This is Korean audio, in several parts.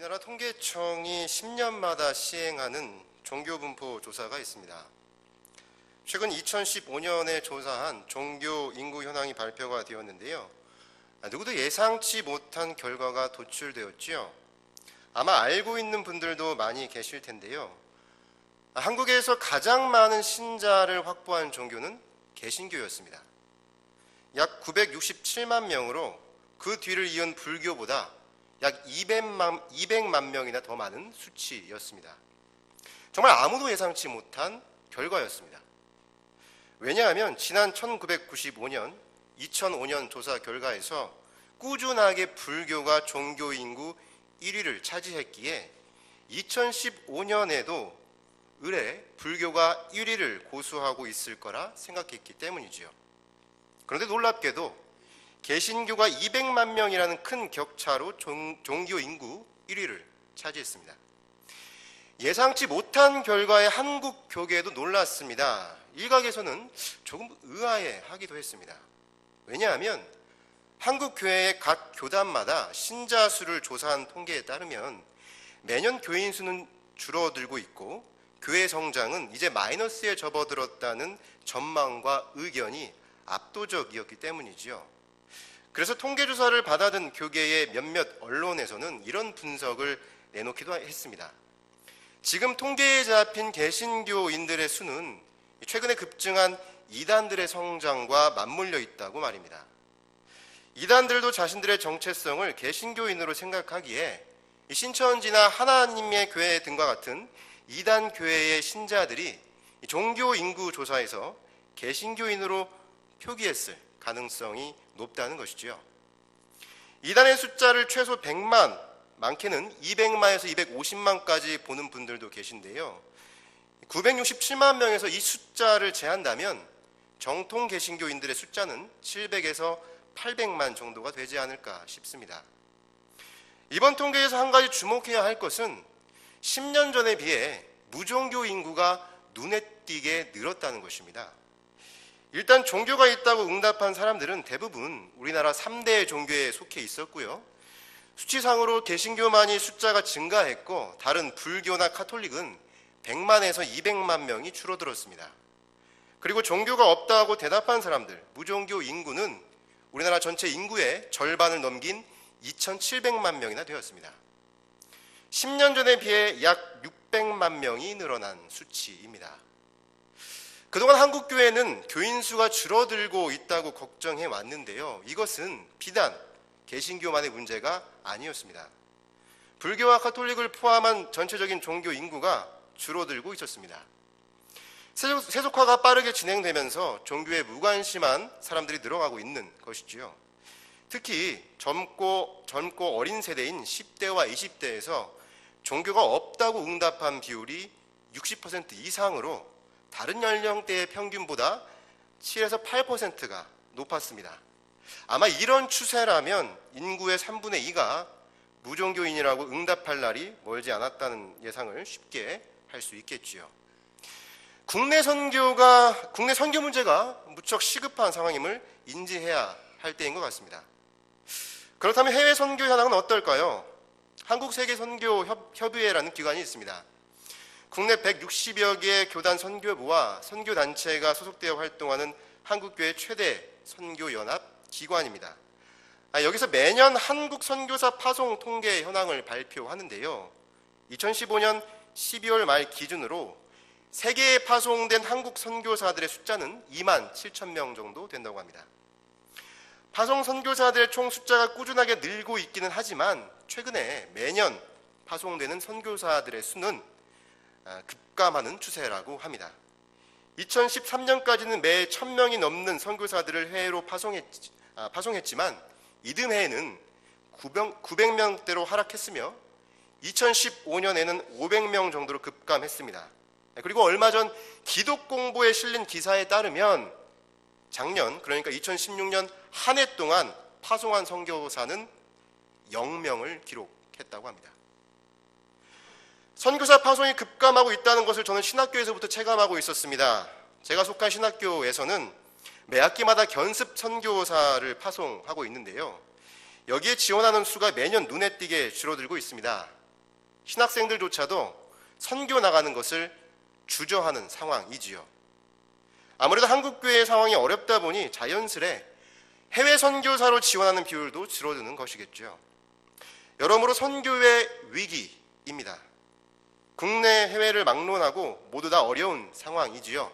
우리나라 통계청이 10년마다 시행하는 종교분포 조사가 있습니다. 최근 2015년에 조사한 종교 인구 현황이 발표가 되었는데요. 누구도 예상치 못한 결과가 도출되었지요. 아마 알고 있는 분들도 많이 계실 텐데요. 한국에서 가장 많은 신자를 확보한 종교는 개신교였습니다. 약 967만 명으로 그 뒤를 이은 불교보다 약 200만 명이나 더 많은 수치였습니다. 정말 아무도 예상치 못한 결과였습니다. 왜냐하면 지난 1995년, 2005년 조사 결과에서 꾸준하게 불교가 종교 인구 1위를 차지했기에 2015년에도 의뢰 불교가 1위를 고수하고 있을 거라 생각했기 때문이지요. 그런데 놀랍게도 개신교가 200만 명이라는 큰 격차로 종교 인구 1위를 차지했습니다. 예상치 못한 결과에 한국 교계도 놀랐습니다. 일각에서는 조금 의아해하기도 했습니다. 왜냐하면 한국 교회의 각 교단마다 신자 수를 조사한 통계에 따르면 매년 교인 수는 줄어들고 있고 교회 성장은 이제 마이너스에 접어들었다는 전망과 의견이 압도적이었기 때문이지요. 그래서 통계조사를 받아든 교계의 몇몇 언론에서는 이런 분석을 내놓기도 했습니다. 지금 통계에 잡힌 개신교인들의 수는 최근에 급증한 이단들의 성장과 맞물려 있다고 말입니다. 이단들도 자신들의 정체성을 개신교인으로 생각하기에 신천지나 하나님의 교회 등과 같은 이단 교회의 신자들이 종교 인구 조사에서 개신교인으로 표기했을 가능성이 높다는 것이지요. 이단의 숫자를 최소 100만, 많게는 200만에서 250만까지 보는 분들도 계신데요. 967만 명에서 이 숫자를 제한다면 정통 개신교인들의 숫자는 700에서 800만 정도가 되지 않을까 싶습니다. 이번 통계에서 한 가지 주목해야 할 것은 10년 전에 비해 무종교 인구가 눈에 띄게 늘었다는 것입니다. 일단 종교가 있다고 응답한 사람들은 대부분 우리나라 3대 종교에 속해 있었고요. 수치상으로 개신교만이 숫자가 증가했고 다른 불교나 카톨릭은 100만에서 200만 명이 줄어들었습니다. 그리고 종교가 없다고 대답한 사람들, 무종교 인구는 우리나라 전체 인구의 절반을 넘긴 2,700만 명이나 되었습니다. 10년 전에 비해 약 600만 명이 늘어난 수치입니다. 그동안 한국교회는 교인 수가 줄어들고 있다고 걱정해 왔는데요. 이것은 비단 개신교만의 문제가 아니었습니다. 불교와 카톨릭을 포함한 전체적인 종교 인구가 줄어들고 있었습니다. 세속화가 빠르게 진행되면서 종교에 무관심한 사람들이 늘어가고 있는 것이지요. 특히 젊고 어린 세대인 10대와 20대에서 종교가 없다고 응답한 비율이 60% 이상으로 다른 연령대의 평균보다 7에서 8%가 높았습니다. 아마 이런 추세라면 인구의 3분의 2가 무종교인이라고 응답할 날이 멀지 않았다는 예상을 쉽게 할 수 있겠지요. 국내 선교 문제가 무척 시급한 상황임을 인지해야 할 때인 것 같습니다. 그렇다면 해외 선교 현황은 어떨까요? 한국세계선교협의회라는 기관이 있습니다. 국내 160여 개의 교단 선교부와 선교단체가 소속되어 활동하는 한국교회 최대 선교연합 기관입니다. 여기서 매년 한국 선교사 파송 통계 현황을 발표하는데요. 2015년 12월 말 기준으로 세계에 파송된 한국 선교사들의 숫자는 2만 7천 명 정도 된다고 합니다. 파송 선교사들의 총 숫자가 꾸준하게 늘고 있기는 하지만 최근에 매년 파송되는 선교사들의 수는 급감하는 추세라고 합니다. 2013년까지는 매 1,000명이 넘는 선교사들을 해외로 파송했지만 이듬해에는 900명대로 하락했으며 2015년에는 500명 정도로 급감했습니다. 그리고 얼마 전 기독공보에 실린 기사에 따르면 작년, 그러니까 2016년 한 해 동안 파송한 선교사는 0명을 기록했다고 합니다. 선교사 파송이 급감하고 있다는 것을 저는 신학교에서부터 체감하고 있었습니다. 제가 속한 신학교에서는 매 학기마다 견습 선교사를 파송하고 있는데요. 여기에 지원하는 수가 매년 눈에 띄게 줄어들고 있습니다. 신학생들조차도 선교 나가는 것을 주저하는 상황이지요. 아무래도 한국교회의 상황이 어렵다 보니 자연스레 해외 선교사로 지원하는 비율도 줄어드는 것이겠죠. 여러모로 선교의 위기입니다. 국내 해외를 막론하고 모두 다 어려운 상황이지요.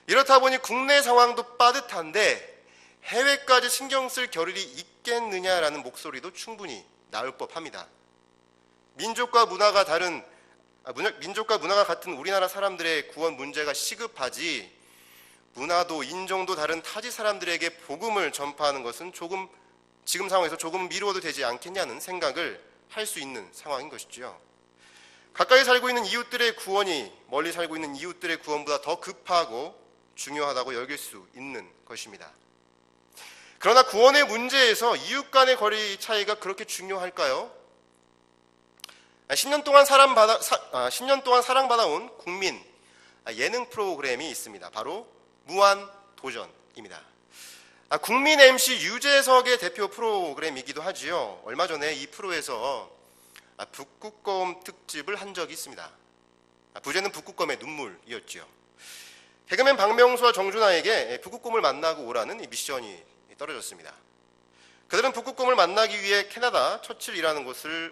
이렇다 보니 국내 상황도 빠듯한데 해외까지 신경 쓸 겨를이 있겠느냐라는 목소리도 충분히 나올 법합니다. 민족과 문화가 같은 우리나라 사람들의 구원 문제가 시급하지, 문화도 인종도 다른 타지 사람들에게 복음을 전파하는 것은 지금 상황에서 조금 미루어도 되지 않겠냐는 생각을 할 수 있는 상황인 것이죠. 가까이 살고 있는 이웃들의 구원이 멀리 살고 있는 이웃들의 구원보다 더 급하고 중요하다고 여길 수 있는 것입니다. 그러나 구원의 문제에서 이웃 간의 거리 차이가 그렇게 중요할까요? 10년 동안 사랑받아온 국민 예능 프로그램이 있습니다. 바로 무한도전입니다. 국민 MC 유재석의 대표 프로그램이기도 하지요. 얼마 전에 이 프로에서 북극곰 특집을 한 적이 있습니다. 부제는 북극곰의 눈물이었지요. 개그맨 박명수와 정준하에게 북극곰을 만나고 오라는 이 미션이 떨어졌습니다. 그들은 북극곰을 만나기 위해 캐나다 처칠이라는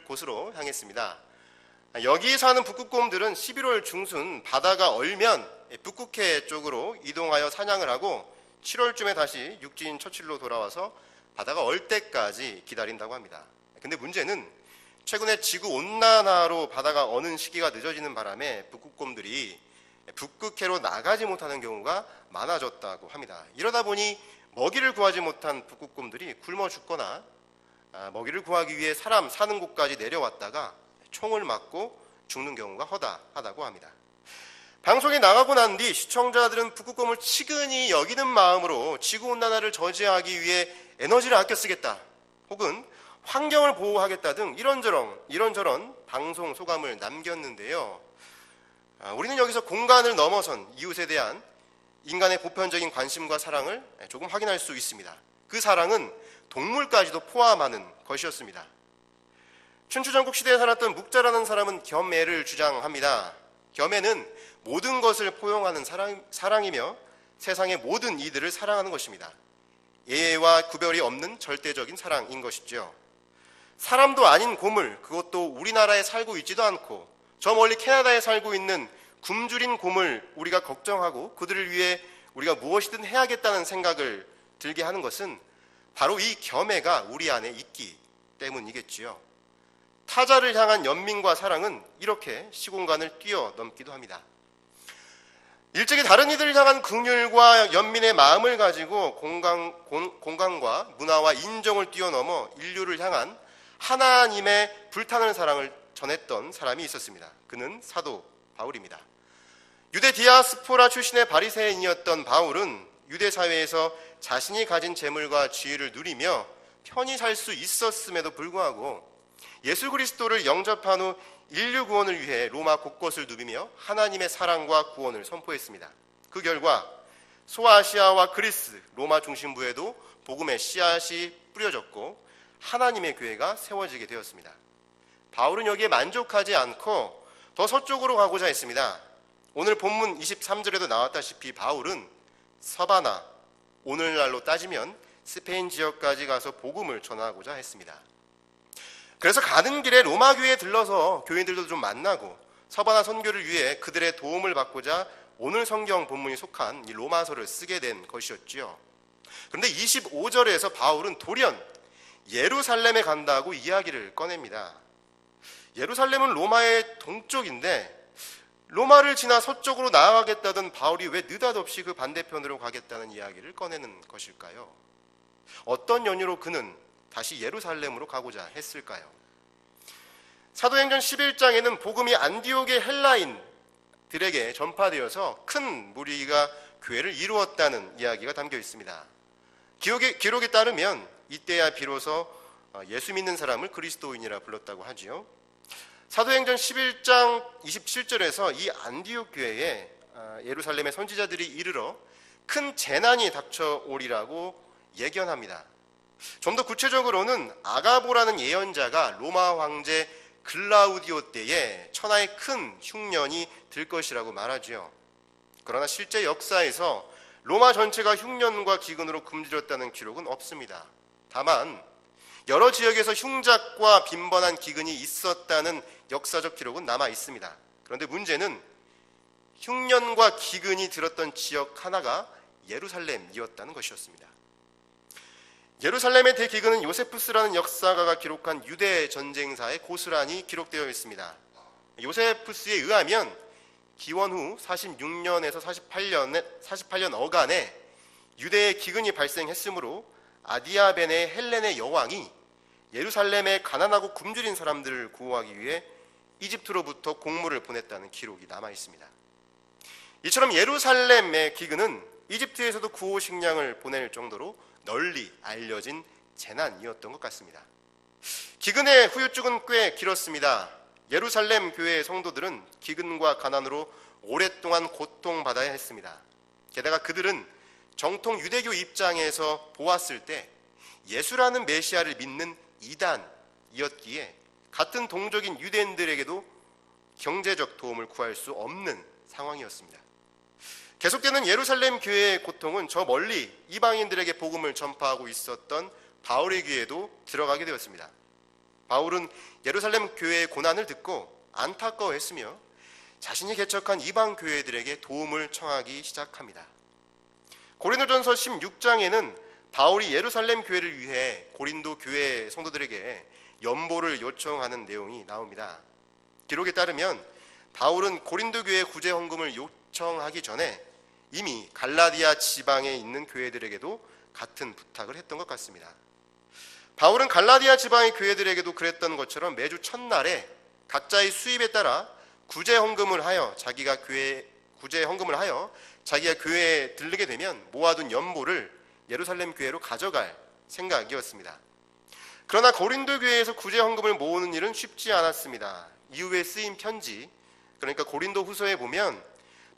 곳으로 향했습니다. 여기 사는 북극곰들은 11월 중순 바다가 얼면 북극해 쪽으로 이동하여 사냥을 하고 7월쯤에 다시 육지인 처칠로 돌아와서 바다가 얼 때까지 기다린다고 합니다. 근데 문제는 최근에 지구온난화로 바다가 어는 시기가 늦어지는 바람에 북극곰들이 북극해로 나가지 못하는 경우가 많아졌다고 합니다. 이러다 보니 먹이를 구하지 못한 북극곰들이 굶어 죽거나 먹이를 구하기 위해 사람 사는 곳까지 내려왔다가 총을 맞고 죽는 경우가 허다하다고 합니다. 방송이 나가고 난 뒤 시청자들은 북극곰을 치근히 여기는 마음으로 지구온난화를 저지하기 위해 에너지를 아껴 쓰겠다, 혹은 환경을 보호하겠다 등 이런저런 방송 소감을 남겼는데요. 우리는 여기서 공간을 넘어선 이웃에 대한 인간의 보편적인 관심과 사랑을 조금 확인할 수 있습니다. 그 사랑은 동물까지도 포함하는 것이었습니다. 춘추전국 시대에 살았던 묵자라는 사람은 겸애를 주장합니다. 겸애는 모든 것을 포용하는 사랑이며 세상의 모든 이들을 사랑하는 것입니다. 예외와 구별이 없는 절대적인 사랑인 것이죠. 사람도 아닌 곰을, 그것도 우리나라에 살고 있지도 않고 저 멀리 캐나다에 살고 있는 굶주린 곰을 우리가 걱정하고 그들을 위해 우리가 무엇이든 해야겠다는 생각을 들게 하는 것은 바로 이 겸애가 우리 안에 있기 때문이겠지요. 타자를 향한 연민과 사랑은 이렇게 시공간을 뛰어넘기도 합니다. 일찍이 다른 이들을 향한 긍휼과 연민의 마음을 가지고 공간과 문화와 인종을 뛰어넘어 인류를 향한 하나님의 불타는 사랑을 전했던 사람이 있었습니다. 그는 사도 바울입니다. 유대 디아스포라 출신의 바리새인이었던 바울은 유대 사회에서 자신이 가진 재물과 지위를 누리며 편히 살 수 있었음에도 불구하고 예수 그리스도를 영접한 후 인류 구원을 위해 로마 곳곳을 누비며 하나님의 사랑과 구원을 선포했습니다. 그 결과 소아시아와 그리스, 로마 중심부에도 복음의 씨앗이 뿌려졌고 하나님의 교회가 세워지게 되었습니다. 바울은 여기에 만족하지 않고 더 서쪽으로 가고자 했습니다. 오늘 본문 23절에도 나왔다시피 바울은 서바나, 오늘날로 따지면 스페인 지역까지 가서 복음을 전하고자 했습니다. 그래서 가는 길에 로마 교회에 들러서 교인들도 좀 만나고 서바나 선교를 위해 그들의 도움을 받고자 오늘 성경 본문이 속한 이 로마서를 쓰게 된 것이었지요. 그런데 25절에서 바울은 돌연 예루살렘에 간다고 이야기를 꺼냅니다. 예루살렘은 로마의 동쪽인데 로마를 지나 서쪽으로 나아가겠다던 바울이 왜 느닷없이 그 반대편으로 가겠다는 이야기를 꺼내는 것일까요? 어떤 연유로 그는 다시 예루살렘으로 가고자 했을까요? 사도행전 11장에는 복음이 안디옥의 헬라인들에게 전파되어서 큰 무리가 교회를 이루었다는 이야기가 담겨 있습니다. 기록에 따르면 이때야 비로소 예수 믿는 사람을 그리스도인이라 불렀다고 하지요. 사도행전 11장 27절에서 이 안디옥 교회에 예루살렘의 선지자들이 이르러 큰 재난이 닥쳐오리라고 예견합니다. 좀 더 구체적으로는 아가보라는 예언자가 로마 황제 글라우디오 때에 천하의 큰 흉년이 들 것이라고 말하지요. 그러나 실제 역사에서 로마 전체가 흉년과 기근으로 굶주렸다는 기록은 없습니다. 다만 여러 지역에서 흉작과 빈번한 기근이 있었다는 역사적 기록은 남아 있습니다. 그런데 문제는 흉년과 기근이 들었던 지역 하나가 예루살렘이었다는 것이었습니다. 예루살렘의 대기근은 요세푸스라는 역사가가 기록한 유대 전쟁사에 고스란히 기록되어 있습니다. 요세푸스에 의하면 기원 후 46년에서 48년 어간에 유대에 기근이 발생했으므로 아디아벤의 헬렌의 여왕이 예루살렘에 가난하고 굶주린 사람들을 구호하기 위해 이집트로부터 공무를 보냈다는 기록이 남아 있습니다. 이처럼 예루살렘의 기근은 이집트에서도 구호 식량을 보낼 정도로 널리 알려진 재난이었던 것 같습니다. 기근의 후유증은 꽤 길었습니다. 예루살렘 교회의 성도들은 기근과 가난으로 오랫동안 고통받아야 했습니다. 게다가 그들은 정통 유대교 입장에서 보았을 때 예수라는 메시아를 믿는 이단이었기에 같은 동족인 유대인들에게도 경제적 도움을 구할 수 없는 상황이었습니다. 계속되는 예루살렘 교회의 고통은 저 멀리 이방인들에게 복음을 전파하고 있었던 바울의 귀에도 들어가게 되었습니다. 바울은 예루살렘 교회의 고난을 듣고 안타까워했으며 자신이 개척한 이방 교회들에게 도움을 청하기 시작합니다. 고린도전서 16장에는 바울이 예루살렘 교회를 위해 고린도 교회 성도들에게 연보를 요청하는 내용이 나옵니다. 기록에 따르면 바울은 고린도 교회 구제 헌금을 요청하기 전에 이미 갈라디아 지방에 있는 교회들에게도 같은 부탁을 했던 것 같습니다. 바울은 갈라디아 지방의 교회들에게도 그랬던 것처럼 매주 첫날에 각자의 수입에 따라 구제 헌금을 하여 자기가 교회에 들르게 되면 모아둔 연보를 예루살렘 교회로 가져갈 생각이었습니다. 그러나 고린도 교회에서 구제 헌금을 모으는 일은 쉽지 않았습니다. 이후에 쓰인 편지, 그러니까 고린도 후서에 보면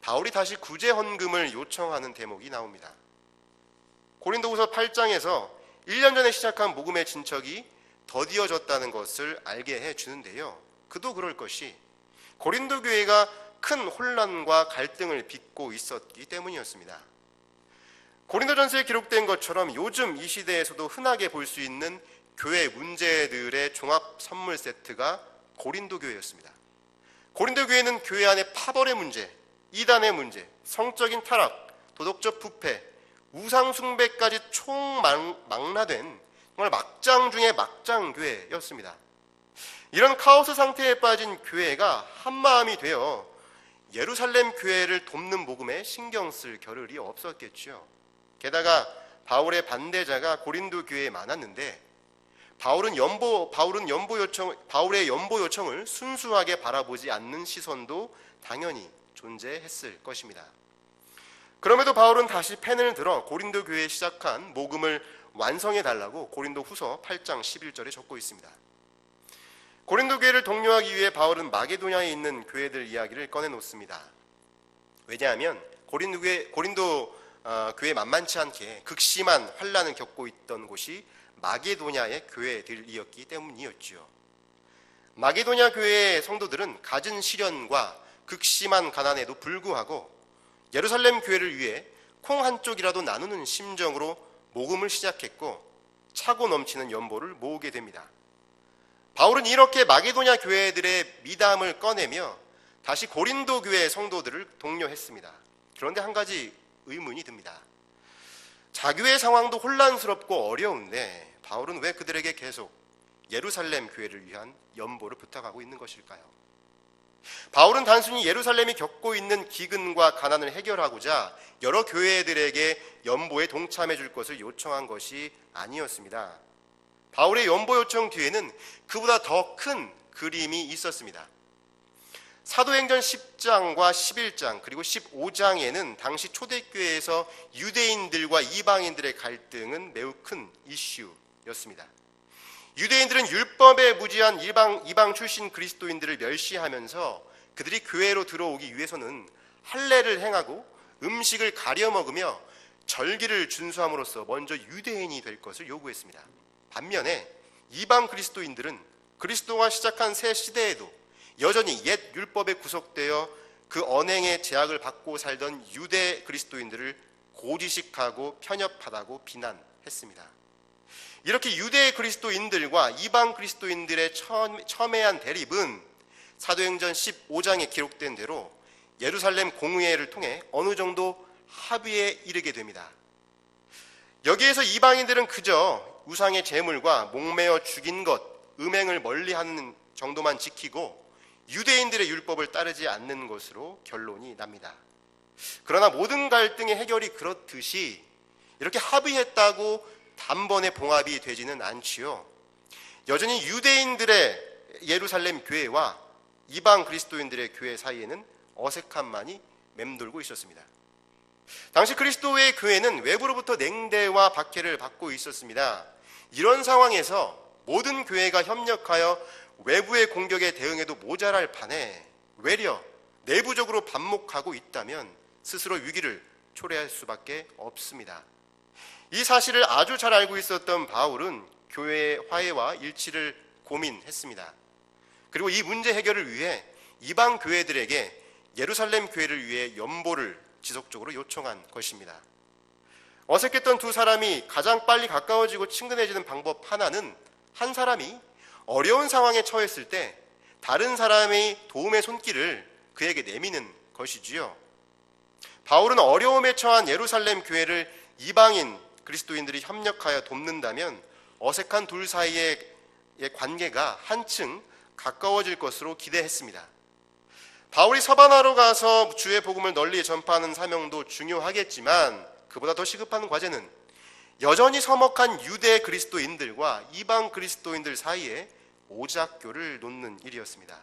바울이 다시 구제 헌금을 요청하는 대목이 나옵니다. 고린도 후서 8장에서 1년 전에 시작한 복음의 진척이 더디어졌다는 것을 알게 해주는데요. 그도 그럴 것이 고린도 교회가 큰 혼란과 갈등을 빚고 있었기 때문이었습니다. 고린도전서에 기록된 것처럼 요즘 이 시대에서도 흔하게 볼 수 있는 교회 문제들의 종합 선물 세트가 고린도 교회였습니다. 고린도 교회는 교회 안에 파벌의 문제, 이단의 문제, 성적인 타락, 도덕적 부패, 우상 숭배까지 총망라된 정말 막장 중의 막장 교회였습니다. 이런 카오스 상태에 빠진 교회가 한마음이 되어 예루살렘 교회를 돕는 복음에 신경 쓸 겨를이 없었겠죠. 게다가 바울의 반대자가 고린도 교회에 많았는데 바울의 연보 요청을 순수하게 바라보지 않는 시선도 당연히 존재했을 것입니다. 그럼에도 바울은 다시 펜을 들어 고린도 교회에 시작한 복음을 완성해 달라고 고린도 후서 8장 11절에 적고 있습니다. 고린도 교회를 독려하기 위해 바울은 마게도냐에 있는 교회들 이야기를 꺼내놓습니다. 왜냐하면 고린도 교회 만만치 않게 극심한 환난을 겪고 있던 곳이 마게도냐의 교회들이었기 때문이었죠. 마게도냐 교회의 성도들은 갖은 시련과 극심한 가난에도 불구하고 예루살렘 교회를 위해 콩 한 쪽이라도 나누는 심정으로 모금을 시작했고 차고 넘치는 연보를 모으게 됩니다. 바울은 이렇게 마게도냐 교회들의 미담을 꺼내며 다시 고린도 교회 성도들을 독려했습니다. 그런데 한 가지 의문이 듭니다. 자교회 상황도 혼란스럽고 어려운데 바울은 왜 그들에게 계속 예루살렘 교회를 위한 연보를 부탁하고 있는 것일까요? 바울은 단순히 예루살렘이 겪고 있는 기근과 가난을 해결하고자 여러 교회들에게 연보에 동참해 줄 것을 요청한 것이 아니었습니다. 바울의 연보 요청 뒤에는 그보다 더 큰 그림이 있었습니다. 사도행전 10장과 11장 그리고 15장에는 당시 초대교회에서 유대인들과 이방인들의 갈등은 매우 큰 이슈였습니다. 유대인들은 율법에 무지한 이방 출신 그리스도인들을 멸시하면서 그들이 교회로 들어오기 위해서는 할례를 행하고 음식을 가려 먹으며 절기를 준수함으로써 먼저 유대인이 될 것을 요구했습니다. 반면에 이방 그리스도인들은 그리스도가 시작한 새 시대에도 여전히 옛 율법에 구속되어 그 언행의 제약을 받고 살던 유대 그리스도인들을 고지식하고 편협하다고 비난했습니다. 이렇게 유대 그리스도인들과 이방 그리스도인들의 첨예한 대립은 사도행전 15장에 기록된 대로 예루살렘 공의회를 통해 어느 정도 합의에 이르게 됩니다. 여기에서 이방인들은 그저 우상의 제물과 목매어 죽인 것, 음행을 멀리하는 정도만 지키고 유대인들의 율법을 따르지 않는 것으로 결론이 납니다. 그러나 모든 갈등의 해결이 그렇듯이 이렇게 합의했다고 단번에 봉합이 되지는 않지요. 여전히 유대인들의 예루살렘 교회와 이방 그리스도인들의 교회 사이에는 어색함만이 맴돌고 있었습니다. 당시 그리스도의 교회는 외부로부터 냉대와 박해를 받고 있었습니다. 이런 상황에서 모든 교회가 협력하여 외부의 공격에 대응해도 모자랄 판에 외려 내부적으로 반목하고 있다면 스스로 위기를 초래할 수밖에 없습니다. 이 사실을 아주 잘 알고 있었던 바울은 교회의 화해와 일치를 고민했습니다. 그리고 이 문제 해결을 위해 이방 교회들에게 예루살렘 교회를 위해 연보를 지속적으로 요청한 것입니다. 어색했던 두 사람이 가장 빨리 가까워지고 친근해지는 방법 하나는 한 사람이 어려운 상황에 처했을 때 다른 사람의 도움의 손길을 그에게 내미는 것이지요. 바울은 어려움에 처한 예루살렘 교회를 이방인 그리스도인들이 협력하여 돕는다면 어색한 둘 사이의 관계가 한층 가까워질 것으로 기대했습니다. 바울이 서바나로 가서 주의 복음을 널리 전파하는 사명도 중요하겠지만 그보다 더 시급한 과제는 여전히 서먹한 유대 그리스도인들과 이방 그리스도인들 사이에 오작교를 놓는 일이었습니다.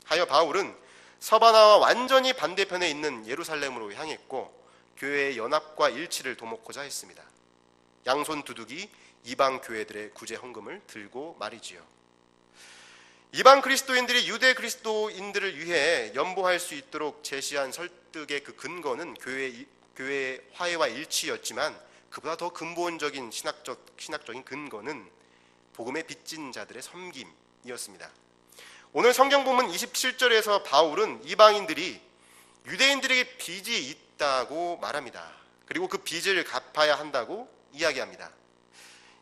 하여 바울은 서바나와 완전히 반대편에 있는 예루살렘으로 향했고 교회의 연합과 일치를 도모하고자 했습니다. 양손 두둑이 이방 교회들의 구제 헌금을 들고 말이지요. 이방 그리스도인들이 유대 그리스도인들을 위해 연보할 수 있도록 제시한 설득의 그 근거는 교회의 화해와 일치였지만 그보다 더 근본적인 신학적인 근거는 복음의 빚진 자들의 섬김이었습니다. 오늘 성경 본문 27절에서 바울은 이방인들이 유대인들에게 빚이 있다고 말합니다. 그리고 그 빚을 갚아야 한다고 이야기합니다.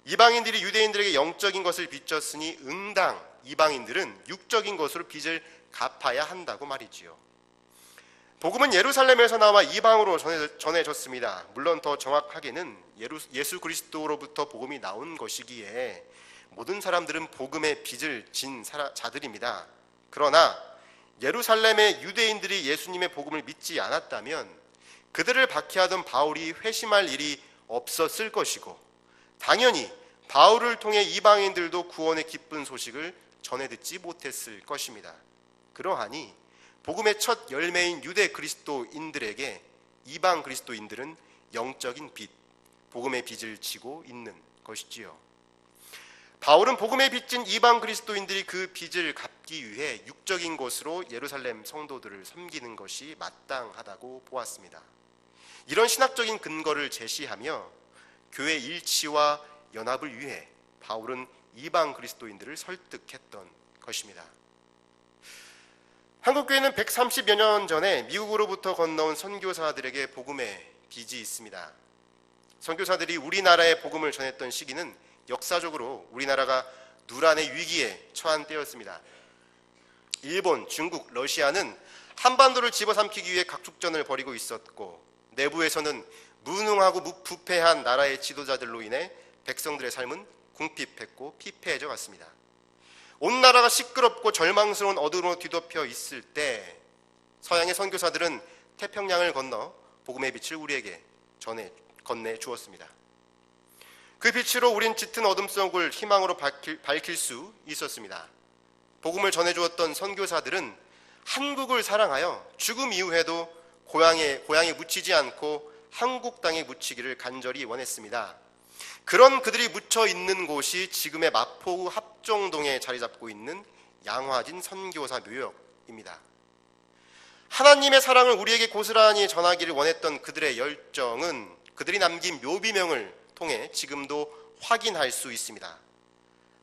이방인들이 유대인들에게 영적인 것을 빚졌으니 응당 이방인들은 육적인 것으로 빚을 갚아야 한다고 말이지요. 복음은 예루살렘에서 나와 이방으로 전해졌습니다. 물론 더 정확하게는 예수 그리스도로부터 복음이 나온 것이기에 모든 사람들은 복음의 빚을 진 자들입니다. 그러나 예루살렘의 유대인들이 예수님의 복음을 믿지 않았다면 그들을 박해하던 바울이 회심할 일이 없었을 것이고 당연히 바울을 통해 이방인들도 구원의 기쁜 소식을 전해 듣지 못했을 것입니다. 그러하니 복음의 첫 열매인 유대 그리스도인들에게 이방 그리스도인들은 영적인 빚, 복음의 빚을 지고 있는 것이지요. 바울은 복음에 빚진 이방 그리스도인들이 그 빚을 갚기 위해 육적인 것으로 예루살렘 성도들을 섬기는 것이 마땅하다고 보았습니다. 이런 신학적인 근거를 제시하며 교회 일치와 연합을 위해 바울은 이방 그리스도인들을 설득했던 것입니다. 한국교회는 130여 년 전에 미국으로부터 건너온 선교사들에게 복음의 빚이 있습니다. 선교사들이 우리나라에 복음을 전했던 시기는 역사적으로 우리나라가 누란의 위기에 처한 때였습니다. 일본, 중국, 러시아는 한반도를 집어삼키기 위해 각축전을 벌이고 있었고 내부에서는 무능하고 부패한 나라의 지도자들로 인해 백성들의 삶은 궁핍했고 피폐해져 갔습니다. 온 나라가 시끄럽고 절망스러운 어둠으로 뒤덮여 있을 때 서양의 선교사들은 태평양을 건너 복음의 빛을 우리에게 건네 주었습니다. 그 빛으로 우린 짙은 어둠 속을 희망으로 밝힐 수 있었습니다. 복음을 전해주었던 선교사들은 한국을 사랑하여 죽음 이후에도 고향에 묻히지 않고 한국 땅에 묻히기를 간절히 원했습니다. 그런 그들이 묻혀 있는 곳이 지금의 마포구 합정동에 자리 잡고 있는 양화진 선교사 묘역입니다. 하나님의 사랑을 우리에게 고스란히 전하기를 원했던 그들의 열정은 그들이 남긴 묘비명을 통해 지금도 확인할 수 있습니다.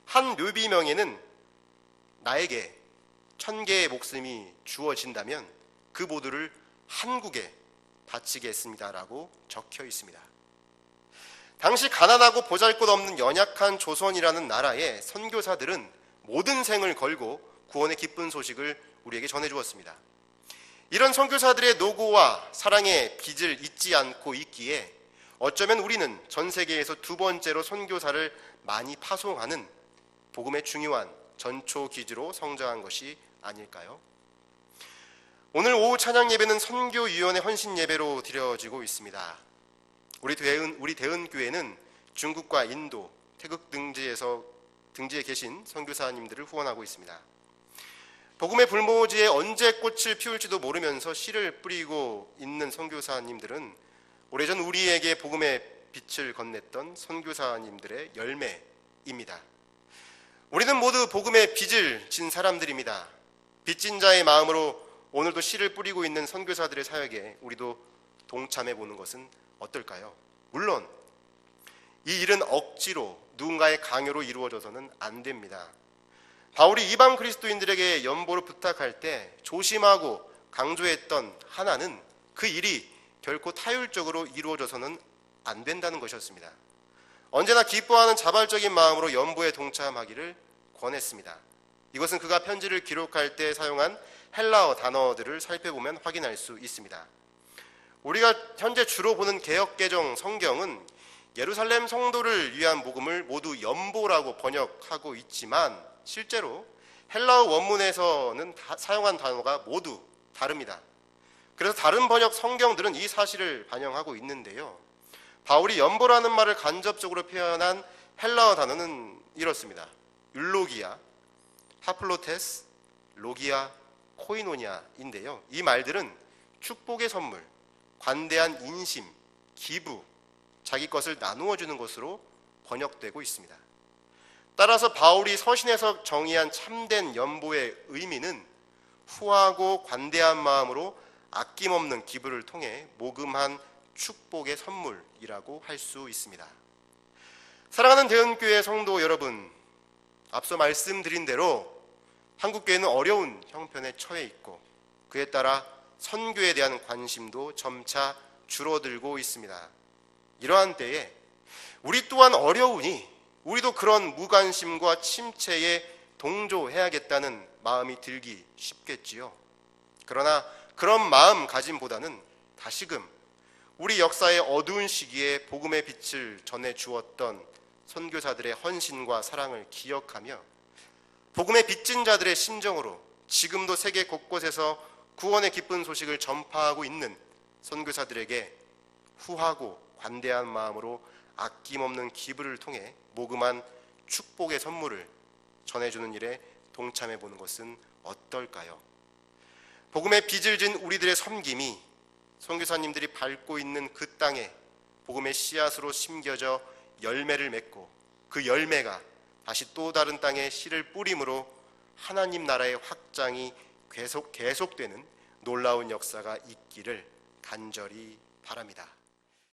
한 묘비명에는 나에게 1000개의 목숨이 주어진다면 그 모두를 한국에 바치겠습니다라고 적혀 있습니다. 당시 가난하고 보잘것없는 연약한 조선이라는 나라의 선교사들은 모든 생을 걸고 구원의 기쁜 소식을 우리에게 전해주었습니다. 이런 선교사들의 노고와 사랑의 빚을 잊지 않고 있기에 어쩌면 우리는 전 세계에서 두 번째로 선교사를 많이 파송하는 복음의 중요한 전초 기지로 성장한 것이 아닐까요? 오늘 오후 찬양 예배는 선교위원회 헌신 예배로 드려지고 있습니다. 우리 대은교회는 중국과 인도, 태국 등지에 계신 선교사님들을 후원하고 있습니다. 복음의 불모지에 언제 꽃을 피울지도 모르면서 씨를 뿌리고 있는 선교사님들은 오래전 우리에게 복음의 빛을 건넸던 선교사님들의 열매입니다. 우리는 모두 복음의 빚을 진 사람들입니다. 빚진 자의 마음으로 오늘도 씨를 뿌리고 있는 선교사들의 사역에 우리도 동참해 보는 것은 어떨까요? 물론 이 일은 억지로 누군가의 강요로 이루어져서는 안 됩니다. 바울이 이방 그리스도인들에게 연보를 부탁할 때 조심하고 강조했던 하나는 그 일이 결코 타율적으로 이루어져서는 안 된다는 것이었습니다. 언제나 기뻐하는 자발적인 마음으로 연보에 동참하기를 권했습니다. 이것은 그가 편지를 기록할 때 사용한 헬라어 단어들을 살펴보면 확인할 수 있습니다. 우리가 현재 주로 보는 개역개정 성경은 예루살렘 성도를 위한 복음을 모두 연보라고 번역하고 있지만 실제로 헬라어 원문에서는 사용한 단어가 모두 다릅니다. 그래서 다른 번역 성경들은 이 사실을 반영하고 있는데요. 바울이 연보라는 말을 간접적으로 표현한 헬라어 단어는 이렇습니다. 율로기아, 하플로테스, 로기아, 코이노니아인데요. 이 말들은 축복의 선물, 관대한 인심, 기부, 자기 것을 나누어 주는 것으로 번역되고 있습니다. 따라서 바울이 서신에서 정의한 참된 연보의 의미는 후하고 관대한 마음으로 아낌없는 기부를 통해 모금한 축복의 선물이라고 할 수 있습니다. 사랑하는 대은교회 성도 여러분, 앞서 말씀드린 대로 한국교회는 어려운 형편에 처해 있고 그에 따라 선교에 대한 관심도 점차 줄어들고 있습니다. 이러한 때에 우리 또한 어려우니 우리도 그런 무관심과 침체에 동조해야겠다는 마음이 들기 쉽겠지요. 그러나 그런 마음가짐보다는 다시금 우리 역사의 어두운 시기에 복음의 빛을 전해 주었던 선교사들의 헌신과 사랑을 기억하며 복음의 빚진 자들의 심정으로 지금도 세계 곳곳에서 구원의 기쁜 소식을 전파하고 있는 선교사들에게 후하고 관대한 마음으로 아낌없는 기부를 통해 모금한 축복의 선물을 전해주는 일에 동참해 보는 것은 어떨까요? 복음의 빚을 진 우리들의 섬김이 선교사님들이 밟고 있는 그 땅에 복음의 씨앗으로 심겨져 열매를 맺고 그 열매가 다시 또 다른 땅에 씨를 뿌림으로 하나님 나라의 확장이 계속되는 놀라운 역사가 있기를 간절히 바랍니다.